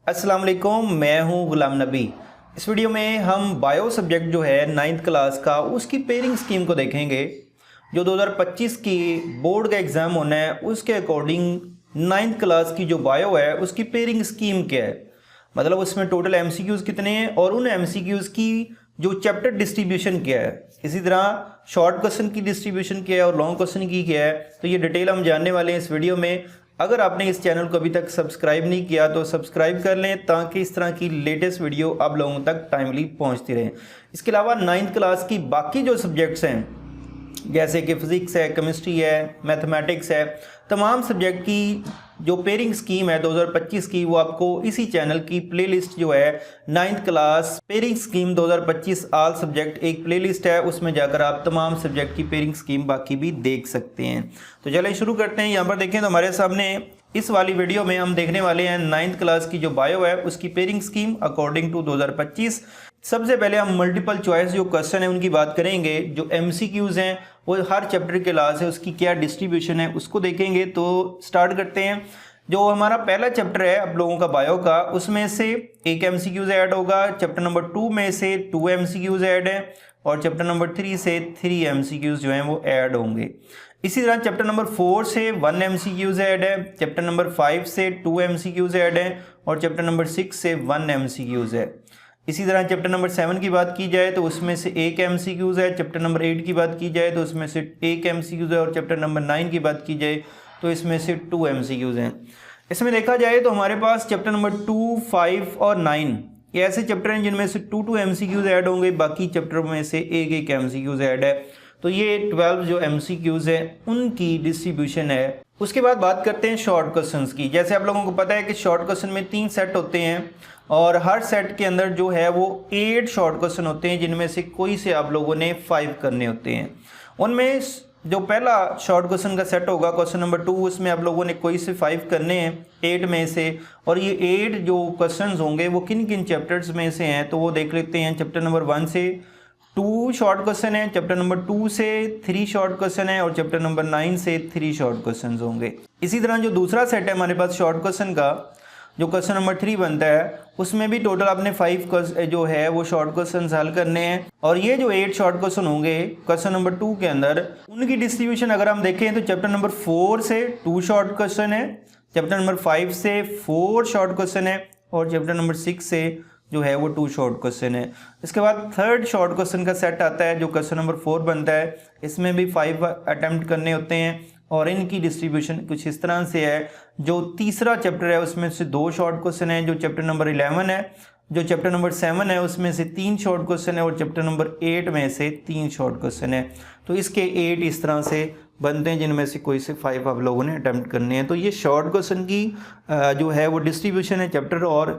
अस्सलाम वालेकुम, मैं हूं गुलाम नबी। इस वीडियो में हम बायो सब्जेक्ट जो है 9th क्लास का उसकी पेयरिंग स्कीम को देखेंगे। जो 2025 की बोर्ड का एग्ज़ाम होना है उसके अकॉर्डिंग 9th क्लास की जो बायो है उसकी पेयरिंग स्कीम क्या है, मतलब उसमें टोटल एमसीक्यूज़ कितने हैं और उन एमसीक्यूज़ की जो चैप्टर डिस्ट्रीब्यूशन क्या है, इसी तरह शॉर्ट क्वेश्चन की डिस्ट्रीब्यूशन क्या है और लॉन्ग क्वेश्चन की क्या है। तो ये डिटेल हम जानने वाले हैं इस वीडियो में। अगर आपने इस चैनल को अभी तक सब्सक्राइब नहीं किया तो सब्सक्राइब कर लें ताकि इस तरह की लेटेस्ट वीडियो आप लोगों तक टाइमली पहुंचती रहे। इसके अलावा 9th क्लास की बाकी जो सब्जेक्ट्स हैं जैसे कि फिज़िक्स है, केमिस्ट्री है, मैथमेटिक्स है, तमाम सब्जेक्ट की जो पेयरिंग स्कीम है 2025 की वो आपको इसी चैनल की प्लेलिस्ट जो है 9th class pairing scheme 2025 all subject एक प्लेलिस्ट है, उसमें जाकर आप तमाम सब्जेक्ट की पेयरिंग स्कीम बाकी भी देख सकते हैं। तो चलिए शुरू करते हैं। यहाँ पर देखें तो हमारे सामने इस वाली वीडियो में हम देखने वाले हैं 9th क्लास की जो बायो है उसकी पेयरिंग स्कीम अकॉर्डिंग टू 2025। सबसे पहले हम मल्टीपल चॉइस जो क्वेश्चन है उनकी बात करेंगे। जो एमसीक्यूज़ हैं वो हर चैप्टर के लास्ट है उसकी क्या डिस्ट्रीब्यूशन है उसको देखेंगे। तो स्टार्ट करते हैं। जो हमारा पहला चैप्टर है आप लोगों का बायो का, उसमें से एक एमसीक्यूज़ ऐड होगा। चैप्टर नंबर 2 में से 2 एमसीक्यूज़ ऐड है और चैप्टर नंबर 3 से 3 एमसीक्यूज़ जो हैं वो ऐड होंगे। इसी तरह चैप्टर नंबर 4 से 1 एमसीक्यूज़ ऐड है, चैप्टर नंबर 5 से 2 एमसीक्यूज़ ऐड है और चैप्टर नंबर 6 से 1 एमसीक्यूज़ है। इसी तरह चैप्टर नंबर 7 की बात की जाए तो उसमें से एक एमसीक्यूज़ है। चैप्टर नंबर 8 की बात की जाए तो उसमें से एक एमसीक्यूज़ है और चैप्टर नंबर 9 की बात की जाए तो इसमें से 2 एमसीक्यूज़ हैं। इसमें देखा जाए तो हमारे पास चैप्टर नंबर 2, 5 और 9 ये ऐसे चैप्टर हैं जिनमें से 2 एमसीक्यूज़ ऐड होंगे, बाकी चैप्टरों में से एक एमसीक्यूज़ ऐड है। तो ये 12 जो एमसीक्यूज़ है उनकी डिस्ट्रीब्यूशन है। उसके बाद बात करते हैं शॉर्ट क्वेश्चंस की। जैसे आप लोगों को पता है कि शॉर्ट क्वेश्चन में 3 सेट होते हैं और हर सेट के अंदर जो है वो 8 शॉर्ट क्वेश्चन होते हैं जिनमें से कोई से आप लोगों ने 5 करने होते हैं। उनमें जो पहला शॉर्ट क्वेश्चन का सेट होगा क्वेश्चन नंबर 2, उसमें आप लोगों ने कोई से 5 करने हैं 8 में से। और ये 8 जो क्वेश्चंस होंगे वो किन किन चैप्टर्स में से हैं तो वो देख लेते हैं। चैप्टर नंबर 1 से 2 शॉर्ट क्वेश्चन है, चैप्टर नंबर 2 से 3 शॉर्ट क्वेश्चन है और चैप्टर नंबर 9 से 3 शॉर्ट क्वेश्चन होंगे। इसी तरह जो दूसरा सेट है हमारे पास शॉर्ट क्वेश्चन का, जो क्वेश्चन नंबर 3 बनता है, उसमें भी टोटल आपने 5 जो है वो शॉर्ट क्वेश्चन हल करने हैं। और ये जो 8 शॉर्ट क्वेश्चन होंगे क्वेश्चन नंबर 2 के अंदर, उनकी डिस्ट्रीब्यूशन अगर हम देखें तो चैप्टर नंबर 4 से 2 शॉर्ट क्वेश्चन है, चैप्टर नंबर 5 से 4 शॉर्ट क्वेश्चन है और चैप्टर नंबर 6 से जो है वो 2 शॉर्ट क्वेश्चन है। इसके बाद थर्ड शॉर्ट क्वेश्चन का सेट आता है जो क्वेश्चन नंबर 4 बनता है, इसमें भी 5 अटेम्प्ट करने होते हैं और इनकी डिस्ट्रीब्यूशन कुछ इस तरह से है। जो तीसरा चैप्टर है उसमें से 2 शॉर्ट क्वेश्चन है। जो चैप्टर नंबर 11 है, जो चैप्टर नंबर 7 है उसमें से 3 शॉर्ट क्वेश्चन है और चैप्टर नंबर 8 में से 3 शॉर्ट क्वेश्चन है। तो इसके 8 इस तरह से बनते हैं जिनमें से कोई से 5 आप लोगों ने अटेम्प्ट करने हैं। तो ये शॉर्ट क्वेश्चन की जो है वो डिस्ट्रीब्यूशन है चैप्टर और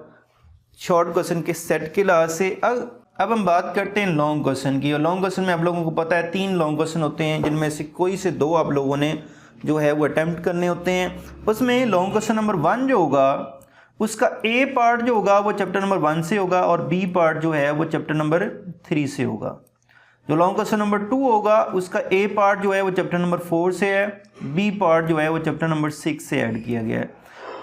शॉर्ट क्वेश्चन के सेट के लिहाज से। अब हम बात करते हैं लॉन्ग क्वेश्चन की। और लॉन्ग क्वेश्चन में आप लोगों को पता है 3 लॉन्ग क्वेश्चन होते हैं जिनमें से कोई से 2 आप लोगों ने जो है वो अटेम्प्ट करने होते हैं। उसमें लॉन्ग क्वेश्चन नंबर 1 जो होगा उसका ए पार्ट जो होगा वो चैप्टर नंबर 1 से होगा और बी पार्ट जो है वो चैप्टर नंबर 3 से होगा। जो लॉन्ग क्वेश्चन नंबर 2 होगा उसका ए पार्ट जो है वो चैप्टर नंबर 4 से है, बी पार्ट जो है वो चैप्टर नंबर 6 से ऐड किया गया है।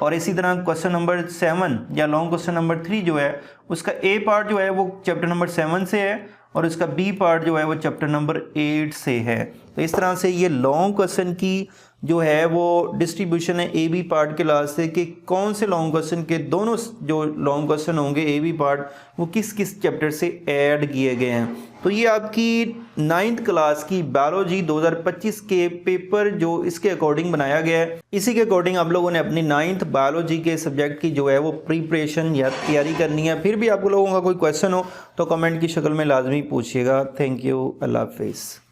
और इसी तरह क्वेश्चन नंबर 7 या लॉन्ग क्वेश्चन नंबर 3 जो है उसका ए पार्ट जो है वो चैप्टर नंबर 7 से है और उसका बी पार्ट जो है वो चैप्टर नंबर 8 से है। तो इस तरह से ये लॉन्ग क्वेश्चन की जो है वो डिस्ट्रीब्यूशन है ए बी पार्ट के लिहाज से कि कौन से लॉन्ग क्वेश्चन के दोनों जो लॉन्ग क्वेश्चन होंगे ए बी पार्ट वो किस किस चैप्टर से ऐड किए गए हैं। तो ये आपकी 9th क्लास की बायोलॉजी 2025 के पेपर जो इसके अकॉर्डिंग बनाया गया है, इसी के अकॉर्डिंग आप लोगों ने अपनी 9th बायोलॉजी के सब्जेक्ट की जो है वो प्रिपरेशन या तैयारी करनी है। फिर भी आप लोगों का कोई क्वेश्चन हो तो कमेंट की शक्ल में लाजमी पूछिएगा। थैंक यू, अल्लाह हाफिज़।